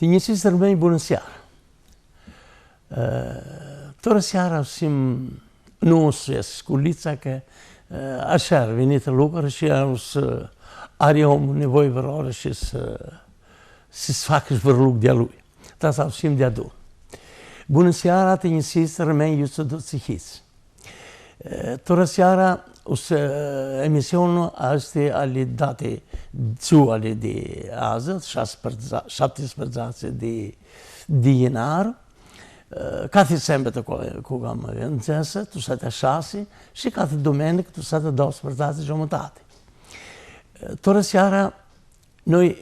Të njësisë të rëmëj bunën sjarë. Tërë sjarë usim nusjes, kulica ke asherë, vinit e lukër, që usë arjomë nevoj vërore, që si sfakës vër lukë djaluj. Ta sa usim djadu. Bunën sjarë atë njësisë të rëmëj ju të do të cikisë. Tërë sjarë usë emisionu ashtë ali dati cu ali di azët, shatis përzaci di jenarë, kati sembe të ku kam nëzese, të sate shasi, shi kati domenik të sate dos përzaci gjomëtati. Tërë sjara, noi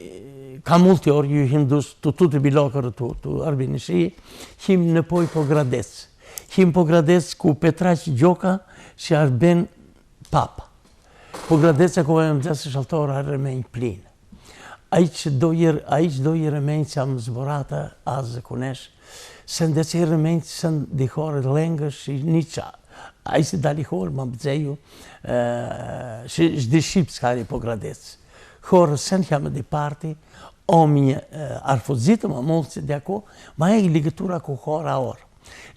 ka multi orë ju hindus të tuti bilokërë të arbinishi, him në poj po gradec. Him po gradec ku Petraq Gjoka, që arben papa. Po gradeca ku e më gjasë shaltora a rëmenjë plinë. A i që do i rëmenjë që amë zborata azë kunesh, se ndë që i rëmenjë që së dihore lengësh i një qa. A i që dalihore më bëgjeju, që zdi shqipë s'kari po gradecë. Horë sen që amë di parti, omi arfozitë më mullë që djako, ma e i ligëtura ku hora orë.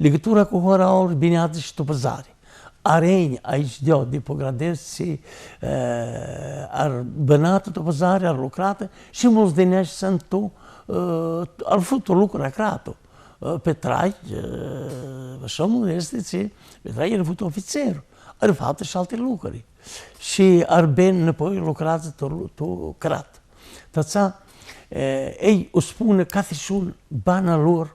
Ligëtura ku hora orë bini atë që të pëzari. Arenjë, a i që di po gradecë si arë bënatë të pëzari, arë lukrate, që mu zdineshë sen të arë futu lukra kratu. Petraq, shumë në esti që Petraq e futu oficeru, arë fatë shalti lukëri. Që arë benë në pojë lukrate të kratë. Të ca, uspune kathishun bana lur,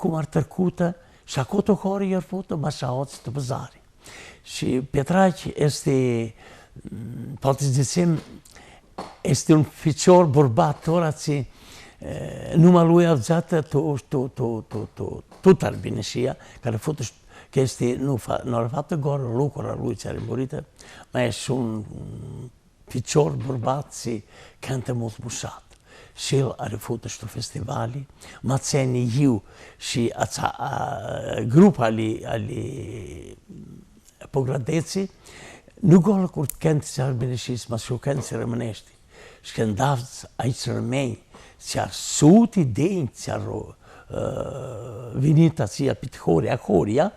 kumar tërkuta, shako të hori i arë futu, ma shaotës të pëzari. Që Petraq po të zdicim, esti un fiqor burbat tëra që numa luja vëzate të arbineshia, ka në futu që esti në rëfatë të gorë lukura luj që arimburite, ma e shumë fiqor burbat që kente mullë mushat. Shil arifutu shtu festivali, ma ceni ju që grupa ali po gradeci, nuk gollë kur të kënë të arbineshis, ma shu kënë që rëmëneshti. Shkëndavës a i që rëmenjë, që arë suti denjë, që arë vinita që ja pitëhori, akoria,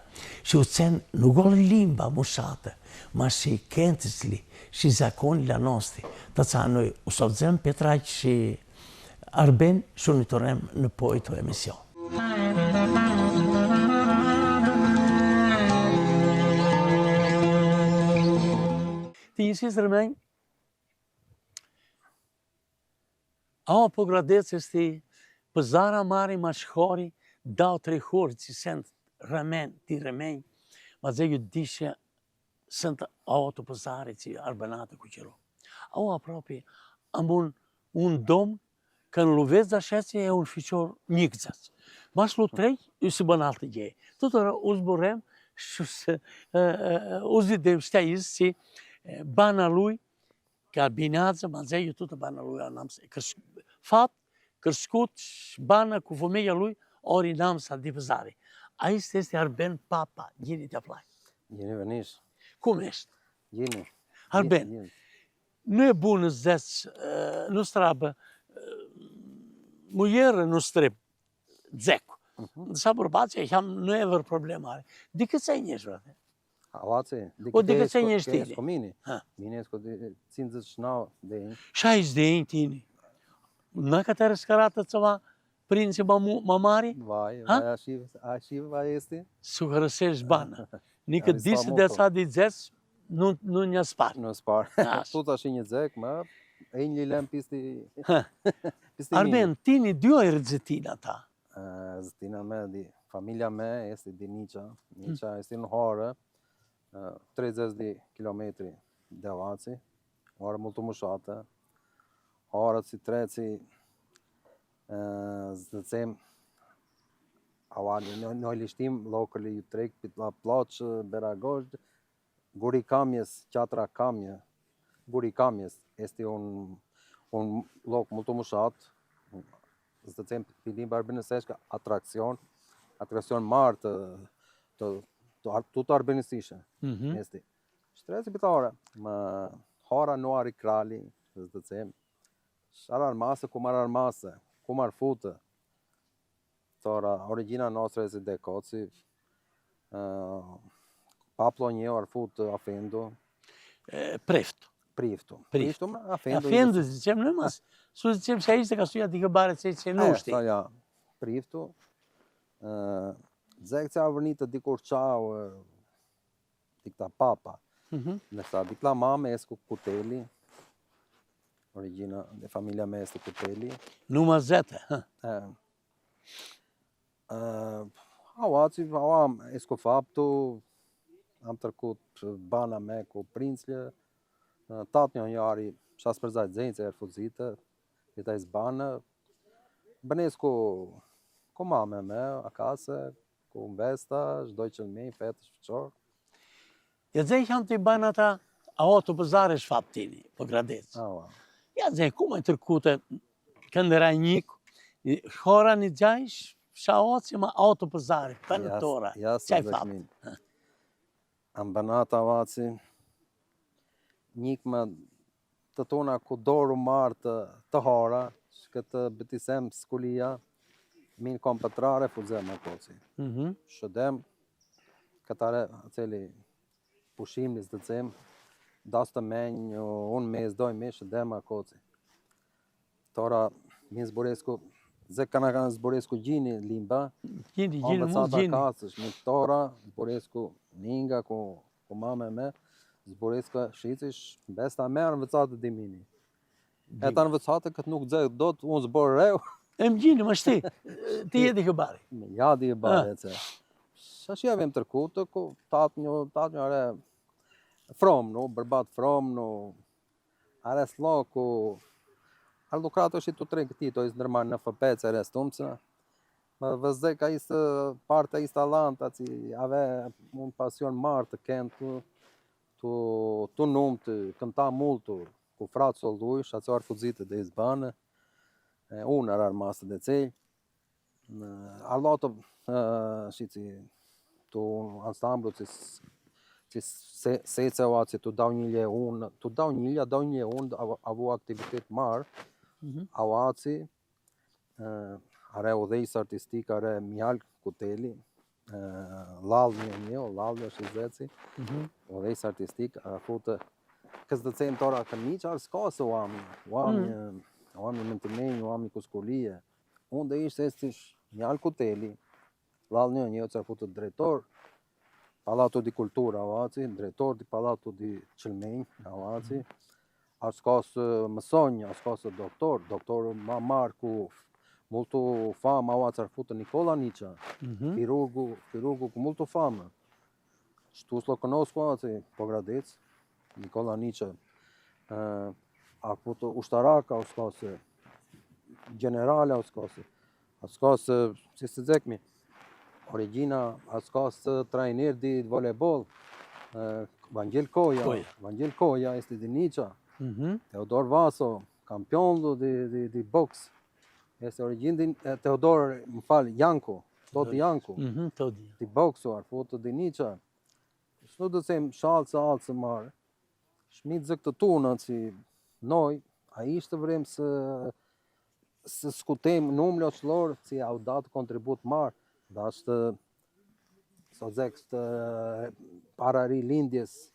që u cenë nuk gollë limba mushate, ma që i kënë të cili, që i zakoni la nosti. Ta ca nëj, u sovzem Petraq që arben, shu një të remë në pojtë o emision. Të njësisë rëmenjë, a po gradecë esti pëzara mari ma shkori, dao të rihorë që sëndë rëmen, ti rëmenjë, ma zë ju dishe sëndë a o të pëzari që arbenate ku qëro. A o apropi, ambun unë domë, kanë luvez dhe shqeci e unë fiqor njëkëzës. Mas lu trej, ju si banal të gjej. Të tëra uzborem, uzidem shtajizë që bana luj, ka binazë, ma zë ju të bana luj, fatë, kërshkut, bana ku fëmeja luj, ori namsa di pëzari. A i së esti arben papa, gjeni të plaj. Gjeni vënish. Kum eshtë? Gjeni. Arben. Në e bu në zëcë, në strabë, mujerë në strip, dzeku. Nësa përbat që jam në evër problemare. Di këtë se njështë, vrate? Avaci, di këtë se njështë tini? Esko mini. Mini esko cinë shnau dhejnë. Shaj zdejnë tini? Në këtë rëskaratët që ma prinë që ma mari? Vaj, a shivë vaj esti? Sukërësesh bana. Një këtë disë dhe ca di dzecë, në një sparë. Në sparë. Tu të ashtë një dzekë, ma e një lem pisti mini. Arben, tini dy ojë rëzëtina ta? Zëtina me, familja me, esti di Niqa. Niqa esti në horë, 30 kilometri dhe avaci. Horë multu më shate. Harët si treci, zdëcem, noi li shtim locali ju trec pe la plaçă, Beragozd, Guri Kamjes, Qatra Kamje. Guri Kamjes este un loc mult umushat, zdëcem pe limba arbënëseske, atrakcion mare të arbënësishe. Este. Shtreci pitare, hara nuari krali, zdëcem, sharar masë, kumar futë. Tora, origina noastră este de Coți, paplo njëu ar futë Afendo. Prefto. Prifto, Afendo. Afendo, zicem, nu mas. Su zicem și aici ca studia adică bare ce nu știi. Ja, Prifto. Zekția a venit dikur qau, dicta papa. Nesta, dicla mame este cu Cuteli. Origina de familia mea este Cuteli. Numai zete. Am cu faptul, am trecut bana mea cu prințle, tatë një jari 16 zence er fuzită, jeta izbană, bănesc cu mama mea acasă, cu vesta, și doi cel miei, fete și fecior. Ja zej janë të i bana ta, auto pëzare shfaptini, po gradec. Ja zej, ku me tërkute, këndëra njik, hora një gjajsh, shaoci ma auto pëzare, për tora, qaj fapt. Am banat avaci, njik me të tona ku doru marë të hora, që këtë bëtisem skulia, min kom pëtrare fuzem e koci. Shëdem, këtare cili pushim një zdëcem, das të menj, unë mes, doj me shëdem e koci. Tora, min zburesku, ze kanë zburesku gjini limba, Gjini, mund gjini. Kasësh, me tora, zburesku ninga, ku mame me, zburesku shicish, besta merë në vëcatë dimini. E ta në vëcatë këtë nuk dzek do të unë zborë reu. E më gjini, më shti, ti jedi këbari. Ja di këbari, e ce. Shash javim tërkutë, ku tatë një are fromnu, bërbat fromnu, are sloku, ar lucrat și tu trec tito, is normal në fëpece restumță. Më vëzde ka isë parte instalanta, ci ave un pasion mare të kënd tu numë të kënta multu, ku fratë solduj, shacuar fuzitë dhe izbanë, unë arar masë dhe cej. Arloto, shici, tu ansamblu, ci sece oa, ci tu dau njëlje unë, avu aktivitet marë, awaci, are udhejës artistik, are Mjall Kuteli, Lalë Lalë është i zeci, udhejës artistik, futë, kësë të cejmë tora këniq, arë s'ka se uami më të menjë, uami kuskullije, unë dhe ishtë estish Mjall Kuteli, Lalë që futë drejtor, Palatu di Kultura, awaci, drejtor di Palatu di Qëlmenj, awaci, as ka së mësonja, as ka së doktor ma marë ku multu fama, awaci ar futë Nikola Niqa, kirurgu ku multu fama. Shtu s'lo kënosku, awaci, po gradec, Nikola Niqa, ar futë ushtaraka, as ka së generale, as ka së, si se dzekmi, origina, as ka së trajner di volejbol, Vangel Koja, este di Niqa, Teodor Vaso, campion di box. Este origin din Teodor, më falë, Janko, Toti Janko. Di boxu, ar futë di Niqa. Shtu të them altë marë. Shmit zë këtë tunë, që noi, a ishte vrem se skutem numljo qëllor, që au datë kontribut marë, da është, so zekst, para rilindjes,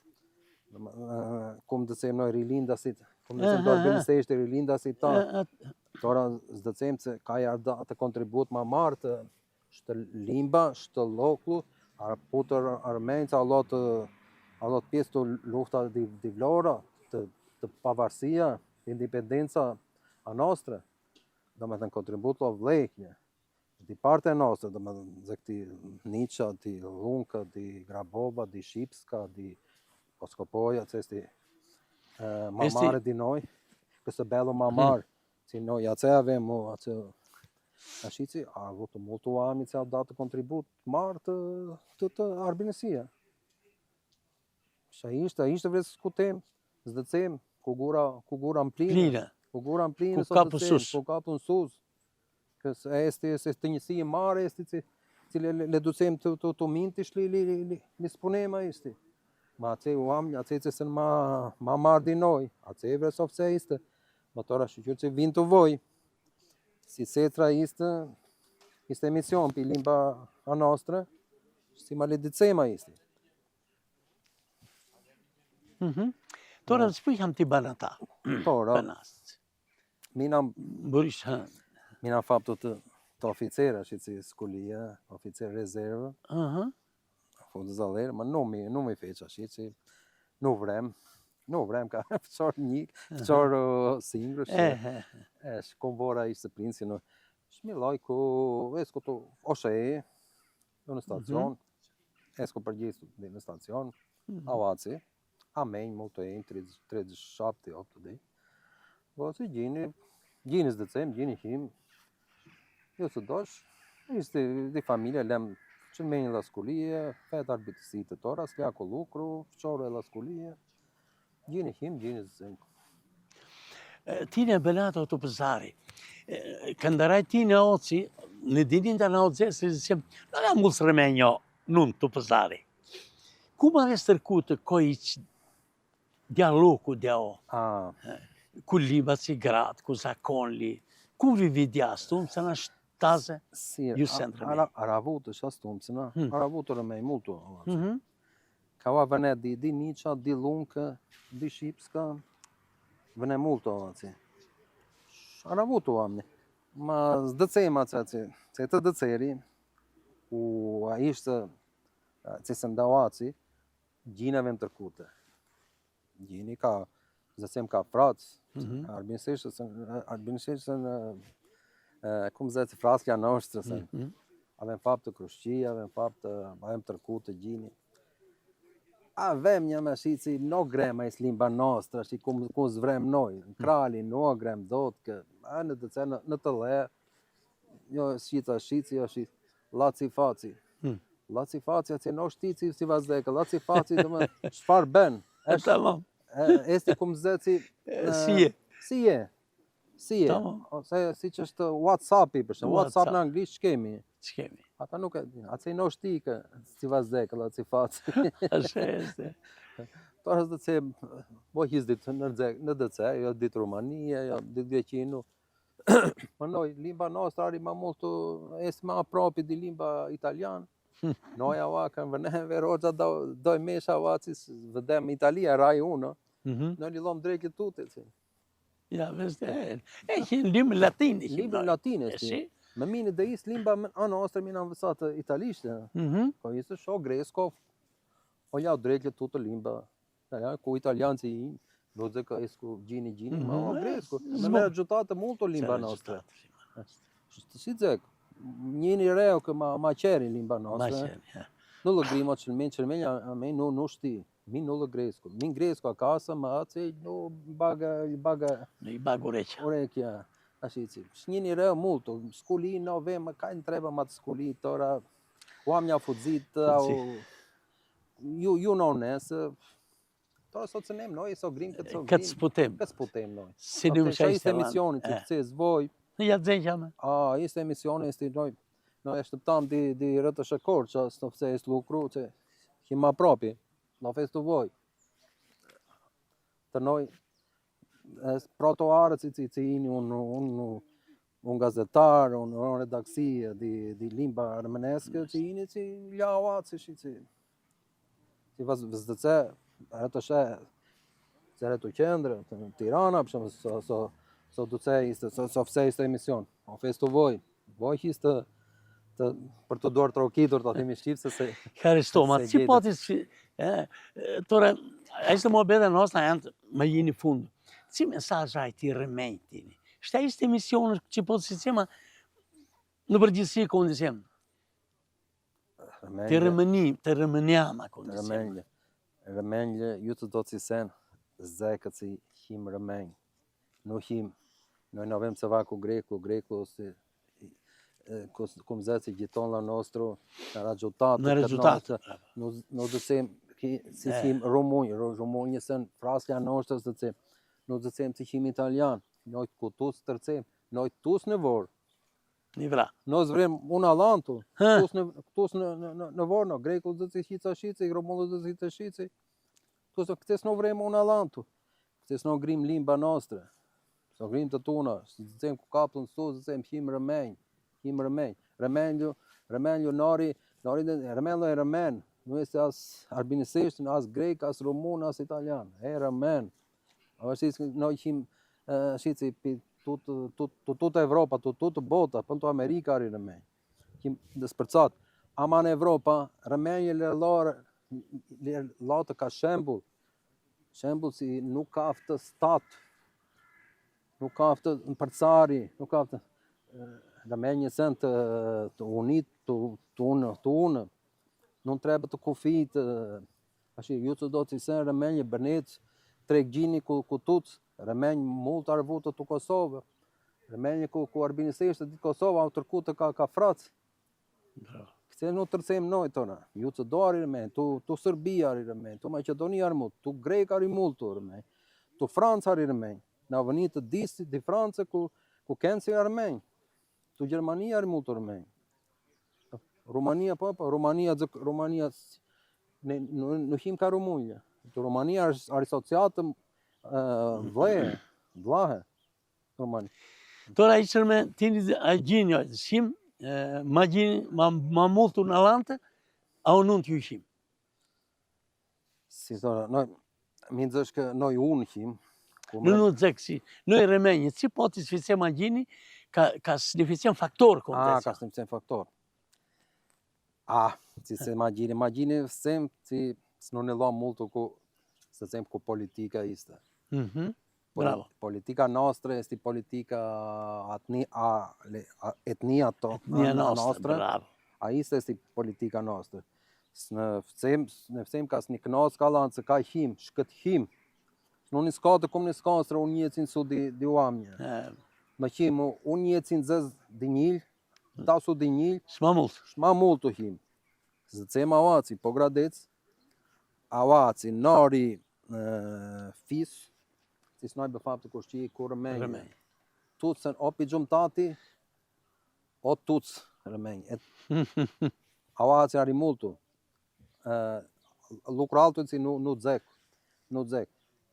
cum të them noi rilindasit, cum të them do organisește rilindasit ta. Tora zdë them se ka jarda të kontribut ma martë, shtë limba, shtë loklu, putër armenca, allot pjesë të lufta di vlora, të pavarësia, independenca a nostra, do me thënë kontribut o vleknje. Di parte nostra, do me thënë zekti Niqa, di Lunka, di Grabova, di Shqipska, di Koskopoja, cesti ma mare di noi. questo bello mamar, se noi avevamo ha avuto molto anni, ha dato contributo mare të arbinësia. Ishte vres skutem, zdëcem, ku gura mpline, ku kapën sus. Ku kapën sus. Kësë este të njësi mare, este le ducem të mintish li spunema este. Ma ace oameni, ace sunt ma mari din noi, ace vres ofse este. Motora și ce vintu voi. Si setra este emision pe limba a noastră, si maledicema este. Tora spui kam ti banata. Banast. Mina faptul të ofițeră și ți sculia, ofițer rezervă. A fost zaler, ma nu mi fece așa, ți nu vrem ca fëqar njik, fëqar singrë, și convora ishte princin. Și mi loj ku esco të oshe, në stacion, esco përgjistu dhe në stacion, avaci, amej, multo e, 37-8 dhe. Vaci gjini zdëcem, gjini him, jo së dosh, ishte de familja, lem që menjë la skulije, fet arbitësit të tora, s'ljako lucru, fëqare la skulije, gjini him, gjini zdëcem. Tine bënato të pëzari, këndaraj tine oci, në dinin të në oci, se zisem, në nga mulës remenjo, nun të pëzari. Ku ma restërku të kojic dialogu deo? Ku liba si gratë, ku zakonli, ku vividjastu, se në shtaze, ju sent remej. Aravutë është astum, se në aravutë remej, multu. Ka va vene di Niqa, di Lunke, di Shqipska, vene multu avaci. Aravutë oameni. Ma zdëcema që të dëceri, ku a ishte, që se ndavaci, gjinave në tërkute. Gjini ka, zdëcem ka fracë, arbinësishtë cum zëtë frasja noastră, avem faptă Crușcii, avem tërkute gjini. Avem një me shi no grem e limba noastră și cum zvrem noi, în krali, no grem dot, că në të le, jo shqici, jo shi laci faci. Laci faci, që no shtici si vazdeka, laci faci dhe me shfar ben. Esti cum zëci... Si e. Ose si që është WhatsApp-i, përshë. WhatsApp në anglisht shkemi. Ata nuk e din. Atë no shti që si vazdeka, laci faci. Ashe este. Torë është dhe që bo hizdit në dëce, jo ditë Rumania, jo ditë Greqinu. Ma noi, limba nostra ari ma molto, esti ma apropi di limba italian. Noi ava kanë vëneve, roqa doj mesha avacis, vëdem Italia, raj unë, noi li lom drejke tute. Ja, veste, në limbë latine. Limbë latine, si. Me mini dhe isë limba a nostra mina învățată italishtë. Ko isë sho gresko, o ja drejke tutë limba. Ku italianci do të ka esku gjini, ma o gresko. Me mera gjutatë multo limba nostra. Si dzek, njëni reo că ma qeri limba nostra. Nu lë grimo që në menja, a me nu shti. Mi nu lë gresko. Min gresko akasa, ma ace nu baga... I baga ureqja. Ureqja. Ashici. Njëni reo multo. Skuli, no vema, kaj në treba ma të skuli, tora... Oameni fuzit, ju no nesë. Tora sot se nem noi, so grim këtë so grim. Këtë sputem. Këtë sputem noi. Si në më shajste emisioni që të cez voj. Në jatë zënjame. Ishte emisioni, ishte noi. Noi așteptam de rëtë shëkor që së nëfse ishte lucru, që hima propi. Në festu voj. Të noi, protoarët që ini un gazetar, un redaksia di limba armeneske, që ini që ljauat, që vëzdëce, rëtë shë, që rëtë qendrë, të Tirana, përshëm, so duce ishte, so fse ishte emision. Në festu voj. Voj ishte për të duar të rokitur, të atimi shqipë, se... Karistoma, që potis që... Tore, ishte më bede nostra janë më jini fundu. Si mesazha ti rëmejtini? Shta ishte emisionë që potis që cema në përgjithsi kondisjem? Të rëmënjama kondisjem. Rëmenjë, ju të do të sen, zekët si him rëmenjë. Nuk him, noi nu avem să fac cu grecul, grecul cum zece ghiton la nostru, na rezultatul, Në rezultat. nu dësem si him rumuni, rumuni sunt frasja noastră să zicem, nu dësem si him italian, noi cu toți tërcem, noi toți ne vor. Një vra. Noi vrem una la altul, toți ne vor, no, grecul zice hița, românul zice hița, toți câteți nu vrem una la altul, câteți nu grim limba noastră, să grim tot una, să zicem cu capul în sus, zicem him rămeni. Rămeniu nori e rămen, nu este as arbinisești, as grec, as român, as italian, e rămen. Știți, noi him, știți, pe toată Europa, toată bota, pentru America are rămeni. Him despărțat. Ama în Europa, rămenile lor le luată ca shembul. Shembul si nu caftă stat, nu caftă împărțare, nu caftă... Rămenii sunt unit, ună. Nu trebuie cu fiit, așa, eu ți doți sunt rămeni bărneți, trec gini cu toți, rămeni mult ar avut tu Kosovo. Rămeni cu arbinisește din Kosovo au trecut ca frați. Că nu trecem noi tona. Eu ți doar rămeni, tu Serbia are rămeni, tu Macedonia are mult, tu Grec are mult rămeni, tu Franța are rămeni. N-au venit de Franța cu cancer rămeni. Tu Germania are mult rămeni. România, România nu him ca România. România are asociată vlahe. România. Tora aici me tini a gjinjo, shim ma multu në alante, a unë t'ju shim. Si noi mi zësh că noi unë him. Nu zek si, noi remenje, si po t'i sficem a gjini, ca significăm factor ca significăm factor. Ți se imagine sem, să nu ne luăm mult cu, să zicem, cu politica asta. Bravo. Politica noastră este politica etnia noastră. Bravo. Asta este politica noastră. Să ne facem ca să ne cunosc alanță ca him și cât him. Să nu ne scoată cum ne scoată unieți în sud de oameni. Mă him, unieți în zăz din il, dau sud din il. Shma mult him. Să zicem avații, pogradeți, avații, nori, fis, ți noi pe faptul că știi cu rămeni. Toți sunt o pe jumătate, o toți rămeni. Avații are multul. Lucru altul nu zec.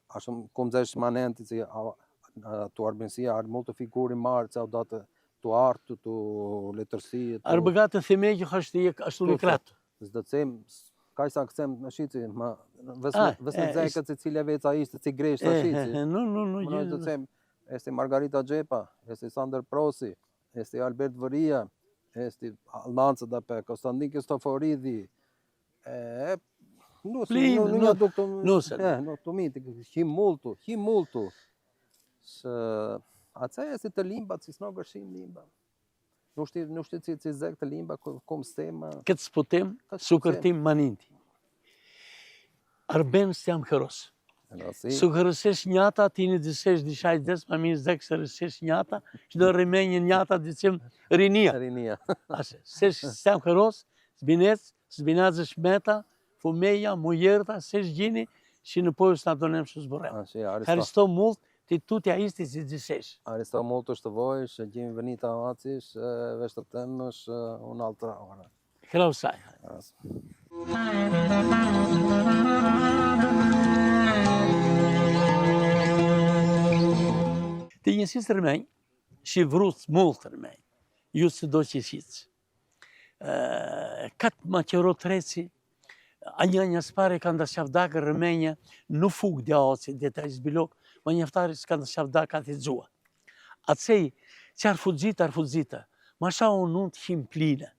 Așa cum zici manente, tu arbinsia are multe figuri mari, ți-au dat tu artă, tu letërsie. Ar băgată femei că ashtu lucrat. Îți dățem, ca să acțem, știți, văsă zec că ți le aveți aici, ți grești, știți. Nu. Noi dățem, este Margarita Gepa, este Sander Prosi, este Albert Văria, este Almanță de pe Constantin Cristoforidi. Nu tu minte, him multul. Și ața este limba, ți snogă și limba. Nu știți exact limba, cum stem. Cât sputem, sucărtim maninti. Arben steam hăros. Su hărăsești njata, tine disești de 60, ma mine zic să răsești njata și de remeni njata dicem rinia. Așa, steam hăros, zbinează șmeta, femeia, muierta, sești gine și înapoi să adunăm și zburăm. Care stau mult, tu te aici te zicești. Are stau mult și voi și gim venit amații și vă așteptăm și un altă oră. Hello, sai. Te insist rămeni și vrut mult rămeni. Eu să docesiți. Cat mă cerut reții, Anja spare când a șavdacă rămenia, nu fug de alții de te zbiloc, mă neftare când a șavdacă te zua. Aței, ți-ar fugită, mă așa o nunt himplină.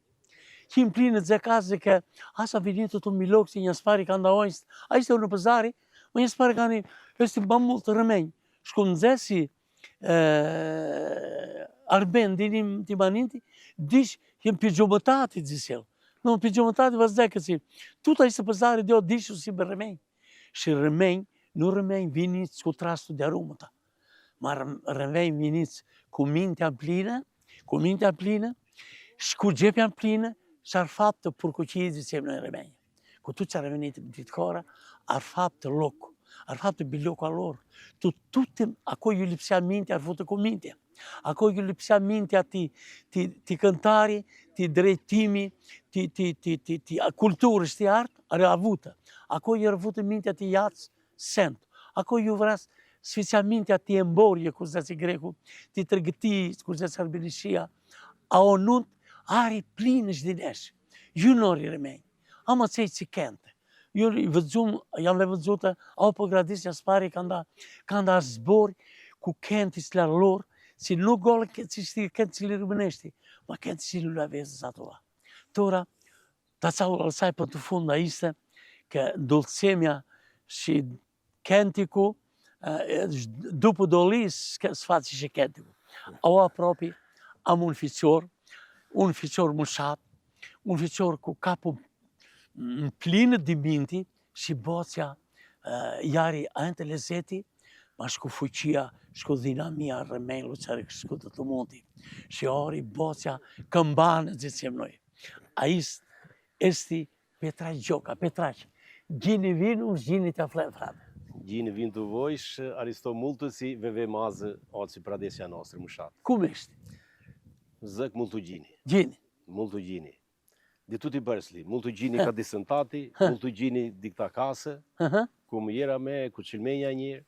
Himplină zice că asta a venit tot un miloc, ți-i spare când a oist, aici e o păzare, mă spare că este bă mult rămeni. Și cum zesi arben din timaninti, deci e pe jumătate, zice el. Nu, pe jumătate vă zic că tot aici se păzare de o dișul și rămeni. Și rămeni, nu rămeni viniți cu trastul de arumăta. rënvej minic ku mintja pline, shku gjepja pline, çarfat të purkuqizit që në rëmenj. Ku tu që rëvenit ditë kora, arfat të loku, arfat të biloku alor, tu tutim, ako ju lipsja mintja, arfu të ku mintja. Ako ju lipsja mintja ti këntari, ti drejtimi, ti kulturës, ti artë, arë avuta. Ako ju rëvutë mintja ti jatës, sent. Ako ju vras sficja mintja ti emborje, kurse si greku, ti tërgëti, kurse si arbelishia, a o nunt, ari plinë shdinesh. Ju nori rëmenj. Ama cej që kente. Ju janë le vëdzute, a o po gradisja spari kanda zbor, ku kenti s'larlor, si nuk gollë që kenti që li rëmëneshti, ma kenti që li lavesës atova. Tora, ta ca u lësaj për të funda iste, ke ndolcemja shi kentiku, dupu dolis, s'faci shi kentiku. Oa propi, am un fiqor më shat, un fiqor ku kapu në plinë diminti, shi bocja jari ante lezeti, ma shku fuqia, shku dinamia rëmejlu qërë shku të monti. Shi ori bocja këmbanë gjithë që mnoj. A esti Petraq Gjoka, Petraq, gjini vinu, gjini të flenë frate. Gjini vin të vojsh, aristo multë si veve mazë, oci pradesja nostre, më shatë. Kume eshti? Zëk multu gjini. Gjini? Multu gjini. Di tutti bërsli, multu gjini ka disëntati, multu gjini di këta kase, ku më jera me, ku qilmenja njërë.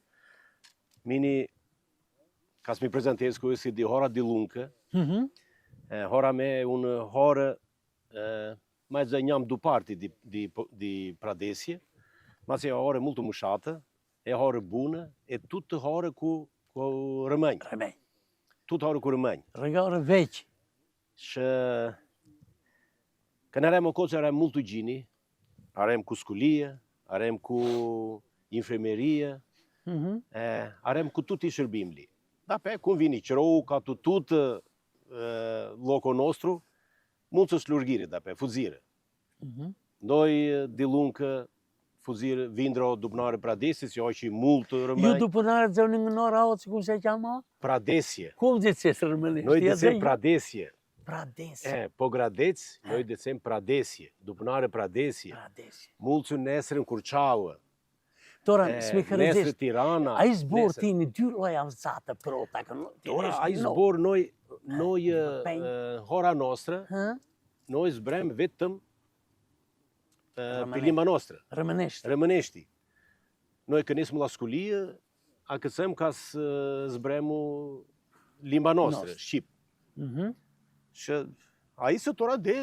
Mini, kas mi prezentes ku si di hora di lunkë, hora me unë hora, ma zë njam du parti di pradesje, ma se hora multu më shatë, e hora bunë, e tutë hora ku rëmënj. Rëmënj. Tutë hora ku rëmënj. Rëgare veqë. Shë, kënë arem o koqë arem multu gjini, arem ku skulia, arem ku infermeria, arem ku tutë i shërbimli. Da pe, ku vini qërou, ka tutë loko nostru, mund të slurgiri, da pe, fuzire. Ndoj dilunkë, fuzire, vindro dupnare pradesis, jo që i multë rëmënj. Ju dupnare dzëvni në nora o, që ku se qama? Pradesje. Ku më gjithë qesë rëmënisht? Noj dicem pradesje. Pradesje. Po gradec, noj dicem pradesje. Dupnare pradesje. Pradesje. Multë që nesërën Kurçavë. Tora, s'mi Nesër kërëzisht. Tirana. A i zbor ti një dy loja vëzate prota. Tora, a i zbor noj hora nostra, noj zbrem vetëm pilima nostra. Rëmënisht. Rëmëneshti. Noj kënis më la skulia, a kësem kas zbremu limba nostra, Shqip. Që a i se tora di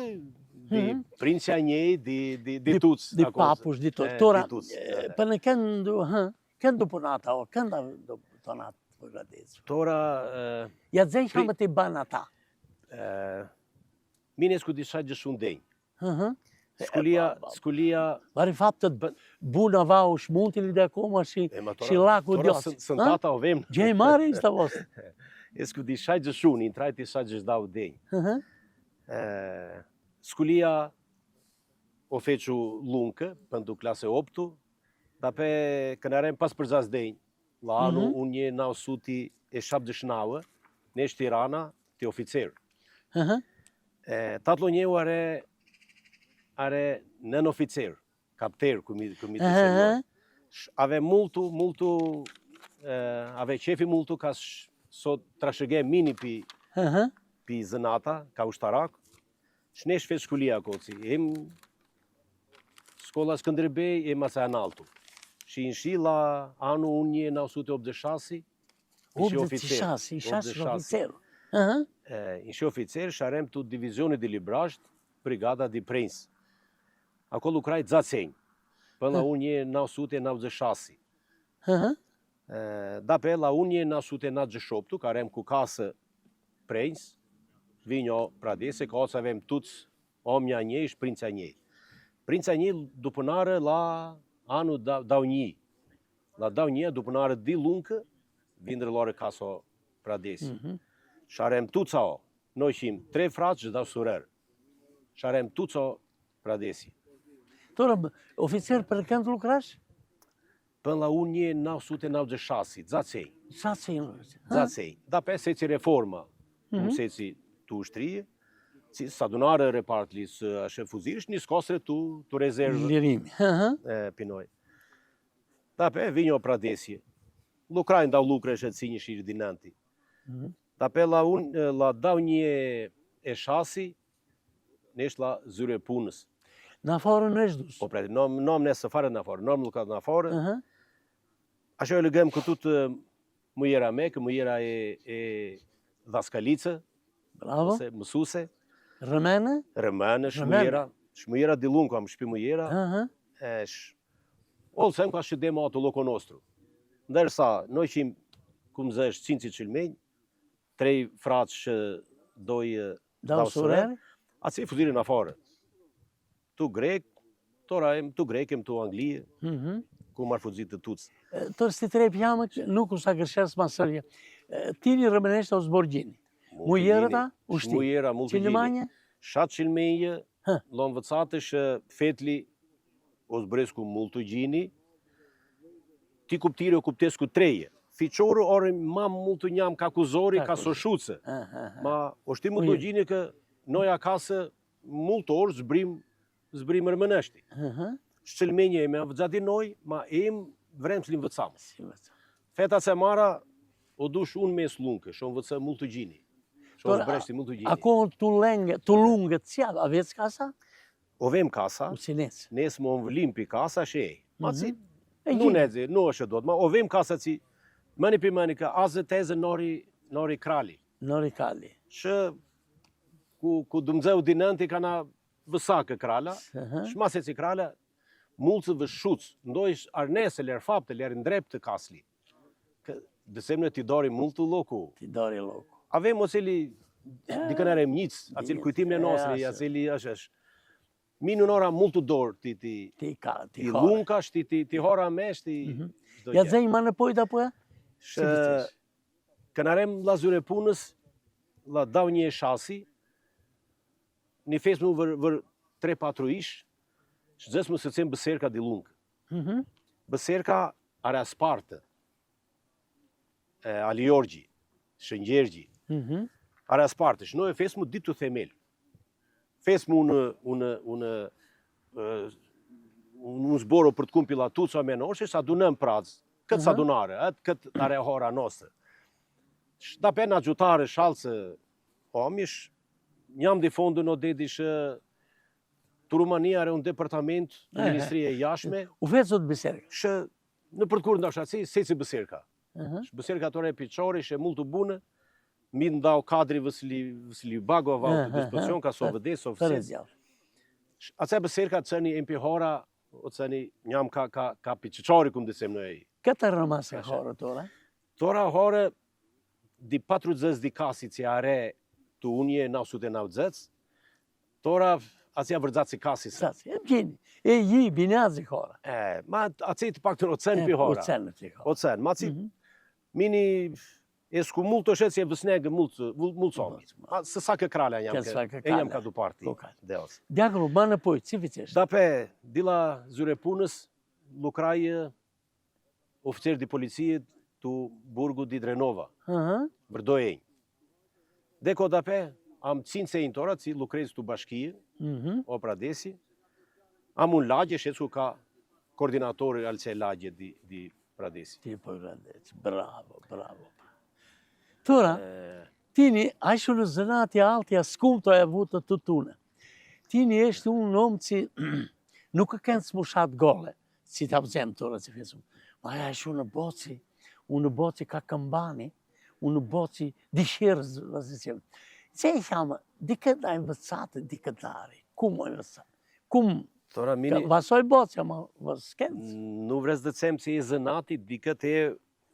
prinsja njej, di tuc. Di papush, di tuc. Tora, për në këndu punata, o kënda punata për gradecë. Tora... Ja dzenj që më t'i banë ata. Mine s'ku di shajtë gjëshun denjë. Skulia... Vari fapt të buna vau shmunti li dhe koma shi laku djosi. Tora sëntata o vem. Gjej mari ishtë të vosë. E s'ku di shajtë gjëshun, i trajti shajtë gjëshdau denjë. Skulia o fequ lunkë, pëndu klase optu, da pe kënarem pas përzas denjë, la anu unë një na usuti e shab dëshnavë, ne është Tirana, të oficerë. Tatlo njëu are nën oficer, kapter, këmi të shërë. Ave multu, ave qefi multu ka sot trashëge mini pi zënata, ka ushtarak, shnesh fe shkullia koci. Skola Skënderbej e masa analtu. Shi në shila anu unë një na usute obdëshasi, ishi oficer. Ishi oficer, sharem të divizioni di Librasht, brigada di Prins. Ako lukraj dzacenj, pëlla unë një na usute na obdëshasi. Da pe la unë një na usute na gjëshoptu, karem ku kasë Prins, vinjo pradese, ka oca vem tuc omja njej, shprinca njej. Princa njej dupënare la anu dau një. La dau një dupënare di lunkë, vindre lore kaso pradesi. Sharem tuca o, noi shim 3 fratë gjitha surer. Sharem tuca o pradesi. Tora, oficer për kënd lukrash? Pën la unë 1996, zacej. Zacej. Da pe seci reforma, seci tu ushtrie, si s'adunare repartlis a shefuzirish, një skosre tu rezervë Lirimi. pinoj. Da pe vinjo pradesje. Lukrajnë da lukre si një shirë dinanti. Da pe la unë, la dau një e shasi, nesh la zyre punës. Në afarë në eshdus. Po preti, nom nesë fare në afarë, nom lukat në afarë. Asho e lëgëm këtu të mujera me, kë mujera e dhaskalice, Bravo. ose mësuse. Rëmene? Rëmene, shmujera dilun kam shpi mujera. Olë ka shidema ato loko nostru. Ndërsa, noi qim kum zësh cinci qilmenj, 3 fratë që dojë Dau sureri? atë si fuzirin afarë. Tu grek, tu grekem, tu Anglije, ku marë fuzit të tucë. Tërë si tre pjamë, nuk u sa kërshës masërje. Tini rëmëneshtë o zborgjini. Mujerëta, ushti. Mujera, multë Qilmanje? Shatë qilmenje, lonë vëcate shë fetli o zbresku multë gjini, ti kuptire o kuptesku treje. Fiqorë orë ma multë njam ka kuzori, ka soshuce. Ma oshti multë gjini kë noja kase multë orë zbrim rëmëneshti. Shqilmenje e me vëzati noj, ma em vremslin vëcamë. Feta se mara, o dush unë mes lunke, shumë vëca multë gjini. Shumë zbreshti multë gjini. Ako të lungët cja, a vec kasa? O vem kasa, U si nesë. nesë më vëllim për kasa shë e. Ma si, nuk nezi, nuk është do të, ma o vem kasa si, mëni për mëni ka azë tezë nori krali. Nori kali. Shë, ku dëmzeu dinanti ka na vësakë krala, shmase si krala, multë vëshuc, ndojsh arnese, lër fapte, lër ndrep të kasli. Dësemne ti dori multë loku. Ti dori loku. Avem o cili, dikën e remnjic, a cili kujtim në nosri, a cili është. Minu nora multë dorë, ti lunkash, ti hora mesh, ti... Ja zënjë ma në pojta po e? Shë, kënarem la zyre punës, la dau një shasi, një fes mu vër 3-4 ish, që zës mu se cem bëserka di lungë. Bëserka are Spartë, Aliorgji, Shëngjergji, are Spartë, që nojë fes mu ditë të themel. Fes mu unë zboro për të kumpila tu që me noshe, sa dunëm prazë, këtë sa dunare, këtë are hora nosë. Da pena gjutare shalëse, omish, njam di fondu në dedi shë të Rumania are unë departament në Ministrije Jashme. U vetë zotë Beserka? Shë në përkur në shatësi, seci Beserka. Beserka tore piqori shë multë bunë, mi ndau kadri vësili bago avau të dispozicion, ka so vëdes, so vëses. Atë Beserka cëni empi hora, o cëni njam ka piqori këmë disem në e. Këtë rëmasë hora tora? Tora hora, di 40 di kasi që are të unje nasut e navdzec, tora asja vërdzatë si kasi se. E mqini, e ji binjazi hora. Ma atësi të pak të ocen për hora. Ocen të hora. Ocen, ma ci mini esku multë të shetë si e vësnegë multë somi. Se sa kë kralja jam ka du parti. Djagru, ma në pojtë, si vëqeshtë? Da pe, dila zyre punës, lukrajë oficer di policijet të burgu di Drenova. Vërdoj enjë. Deko da pe, am cinë se intora, si lukrejës të bashkije, o pradesi, am unë lagje, shetë ka koordinatori alëse lagje di pradesi. Ti po pradesi, bravo, bravo. Tora, tini, ajshu në zënati altja skumto e vutë të tune. Tini eshte unë omë që nuk e kënë smushat gole, si të abzem tora që fesum. Ma ajshu në boci, unë boci ka këmbani, unë boci dishirës, vazisjem. Që i thamë, dikët da i vëtsate, dikët dari, kumë i vëtsate, kumë, vasoj boci, ama vëskendës. Nuk vrez dhe cem që i zënati, dikët e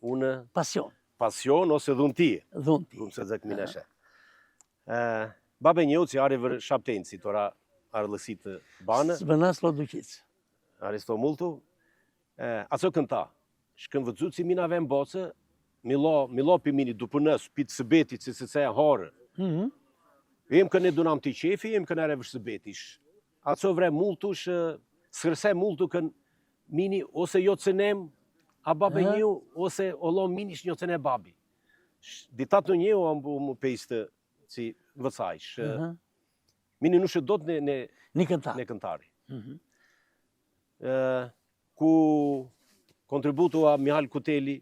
unë... Pasion ose dhuntie. Dhuntie. Kumë se dzek mineshe. Babe njëu që are vër shaptenë, si tora are lësit të banë. Së lo duqicë. Aristo multu. Aso kënta, shkën vëdzu që mina vem boce, milo për mini dupënës, për të sëbetit, që se ceja horë. Jem këne dunam të qefi, jem këne are vër sëbetish. Aso vre multu shë, sërse multu kën mini, ose jo cënem, a babe njëu, ose olo minish një cene babi. Ditat në njëu ambu më pejstë si vëcajsh. Mini nushe do të Një këntar. në këntari. Ku kontributua Mihal Kuteli,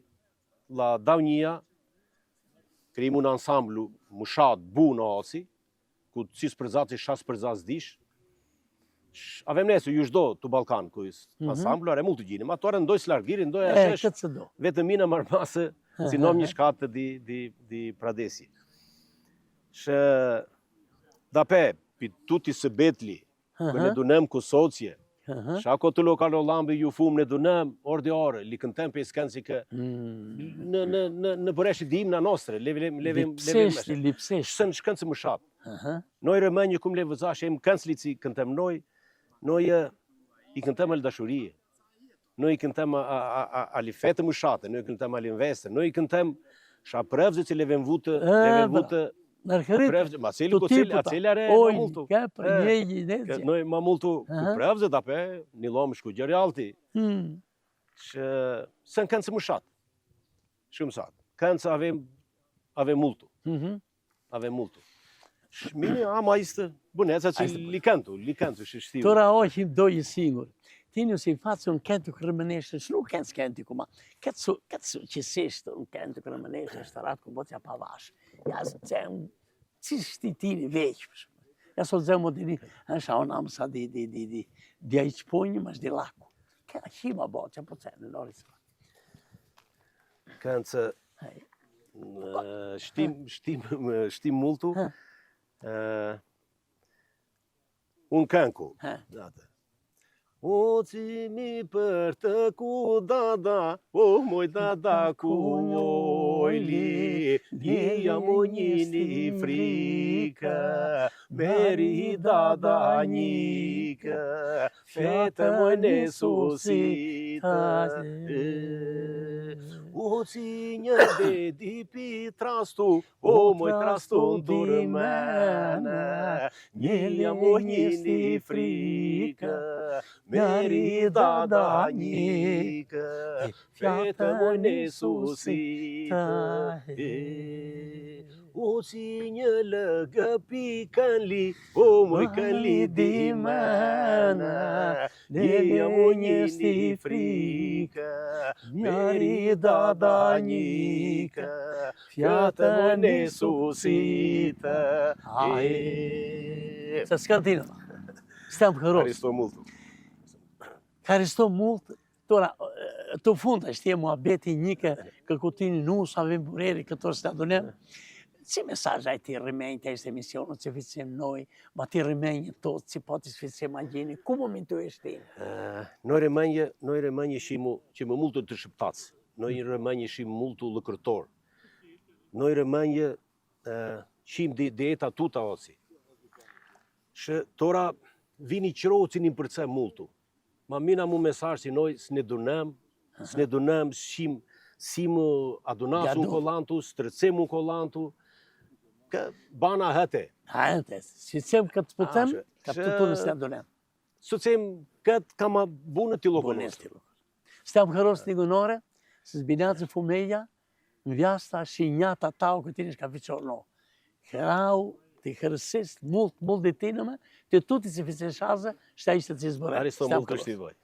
la davnija, krimu në ansamblu Mushat Bu në Oci, ku cis përzaci, shas përzac dish. Avem nesu, ju shdo të Balkan, ku ansamblu, are multu gjini. Ma të orë ndoj s'largiri, ndoj ashesh, vetë mina marmasë, si nom një shkatë di pradesi. Shë, dape, pi tuti së betli, kër ne dunem ku socije, shako të lokalo lambi ju fum në dunem, ordi orë, li këntem për iskën si kë, në bëreshi dim në nostre, Lipsesht. Shënë shkënë së më shatë. Noj rëmënjë kum le vëzash, e më kënë li si këntem noj i këntem al dashurije, noj i këntem ali fetë më shatë, noj i këntem ali investe, noj i këntem sha prevzë që levem vutë, Margarita, ma cili ku cili, a cili are ma multu. Noi ma multu ku prevzë, dape, një lomë shku gjerjalti. Shë, sën kënë se më shatë. Shumë shatë. Kënë se ave multu. Ave multu. Mini ama ishte buneca që li këntu, shë shtiu. Tora ojim dojë singur. Ti në si facë unë këntu kërëmëneshtë, shë nuk kënë s'kënti kuma. Këtë su qësishtë unë këntu kërëmëneshtë, shtë ratë ku botë ja pavash. Ja zë zemë, që shti tini veqë. Ja so zemë dini, është a unë amë sa di a i qponjë, ma shdi laku. Këna qima botë, që po cenë, në nori së. Kënë që shtim multu, unë kënku. O cimi për të ku dada, o moj dada ku ojli, dhja mo njini frika, meri dada njika, fete moj nesusita. O ci një bedi pi trastu, o moj trastu ndurë mene, dhja mo njini frika, meri dada njika, fete moj nesusita. O si një lëgë pi kënli, o moj kënli di mene, dhja mo njësti frika, meri dada njika, fete moj nesusita. Se s'kantina. Stem këros. Aristo multu. Karisto multë, tora, të funda është mua beti njëke kërkutini nusa, avim bureri, këto së të adunem. Si mesazh ai ti rrimenjë të ishte emisionët që fisim noi, ma ti rrimenjë të si po të fisim a gjeni, ku më min të ishte? Noi rrimenjë shimu që më multu të shëptac, noi rrimenjë shimu multu lëkërtor, noi rrimenjë shim dieta tuta osi. Shë tora vini qëro që një përce multu. Ma mina mu mesazh si noi s'ne dunem si më adunasu kolantu, stërcemu kolantu, ka bana hëte. Hëte, si cem këtë pëtëm, ka pëtëtu në s'ne dunem. Së cem këtë ka ma bunë të lokonos. Stem këros një gënore, se zbinatë fumeja, në vjasta shinjata tau këtini shka fiqorno. Krau, të kërësist, mult ditinëme, të tuti si fiqe shaze, shta ishte të zizbore. Aristo mult kështi vaj.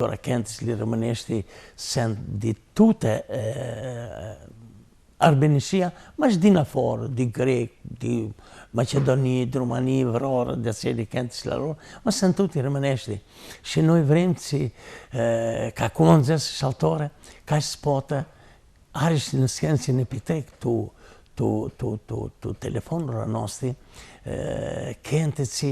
Ora këntës li rëmëneshti sen di tute Arbenishia, ma shdina forë, di Grek, di Macedoni, di Rumani, Vrorë, di cili këntës larorë, ma sen tuti rëmëneshti. Që noi vrem që ka konzës shaltore, ka spote, arish në skenci në pitek tu telefonura nostri, këntës që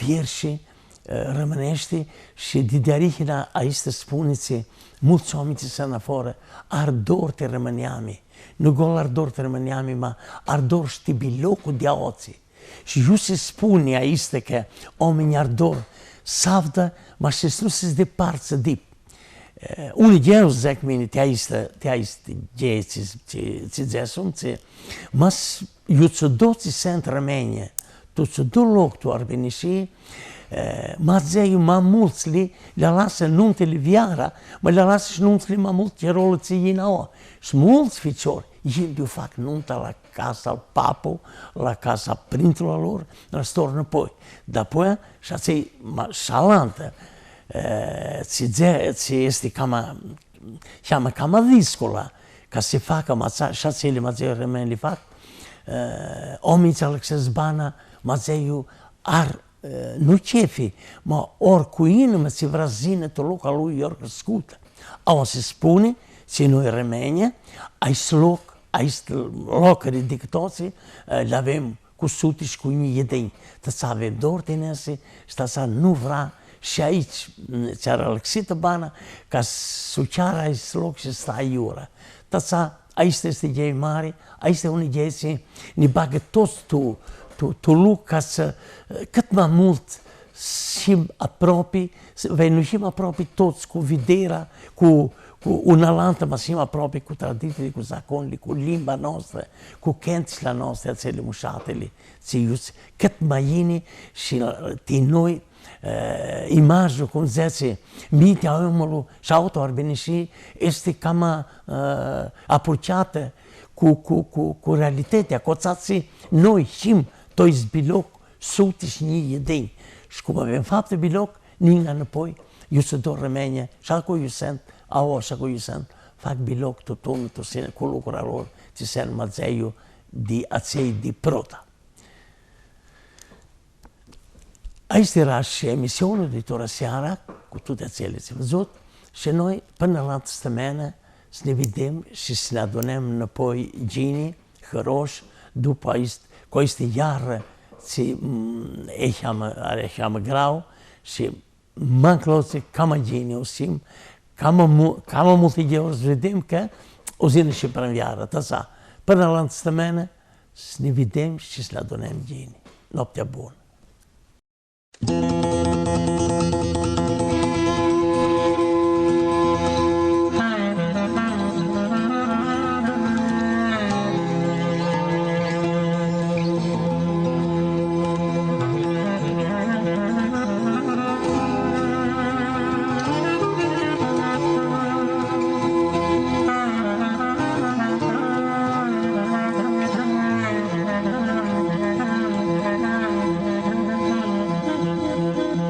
vjershi, rëmëneshti që didarihina a ishte spunit që mulë qomi që se në fore ardor të rëmënjami, nuk gol ardor të rëmënjami, ma ardor shti biloku dja oci. Që ju si spuni a ishte ke ome një ardor savda, ma shesru si zdi parë që dip. Unë i gjeru zekmini tja ishte gjejë që dzesum, që mas ju që do që sen të rëmenje, të që du lok të arbenishi, ma dzeju ma mulcli, lëlasë nun të livjara, ma lëlasë nuncli ma mulc që rolët si jina o. Smulc fiqor, jinë du fak nun të la casa al papo, la casa printru lor, në storë në poj. Da poja, shacej shalante, ci esti chiama kama dhiskola, ka si faka ma shacej ma dzeju remen li fak, omica lëkses bana, ma dzeju nuk qefi, ma orë kujinë me si vrazine të loka lu i orë skuta. A o si spuni, që në i remenje, a i slok, a i lokër i diktoci, lavem kusuti shku një jedinj, të ca vendor të nësi, shta ca nu vra, shë a i qara lëksit të bana, ka suqara a i slok që sta i jura. Të ca, a i sti gjej mari, a i sti unë i gjej si një bagët tos të luk, ka së këtë ma mult shim apropi, ve nuk shim apropi tots ku videra, ku una lanta ma shim apropi ku traditili, ku zakonli, ku limba nostre, ku kentisla nostre, a celi mushateli, që jusë këtë ma jini, ti noi imazhu cum zeci mintea omului și auto-arbenișii este cam apurciată cu realitatea, coțații noi știm toți biloc suti și ni jedini. Și cum avem fapte biloc, ninga înapoi, eu se dor rămâne și acolo eu sunt, și acolo eu sunt, fac biloc totul, cu lucrul lor, ți se înmățeiu de acei de prota. Aici era și emisiunea de toată seara, cu toate acele ce văzut, și noi, până la altă săptămână, să ne vedem și să ne adunăm înapoi gini, hăroși, după aici, cu este iară, ce eșeamă grau, și mâncloți, cam gini o sim, cam multe de ori să vedem că o zi și până în iară, tăsa. Până la altă săptămână, să ne vedem și să ne adunăm gini. Noaptea bună!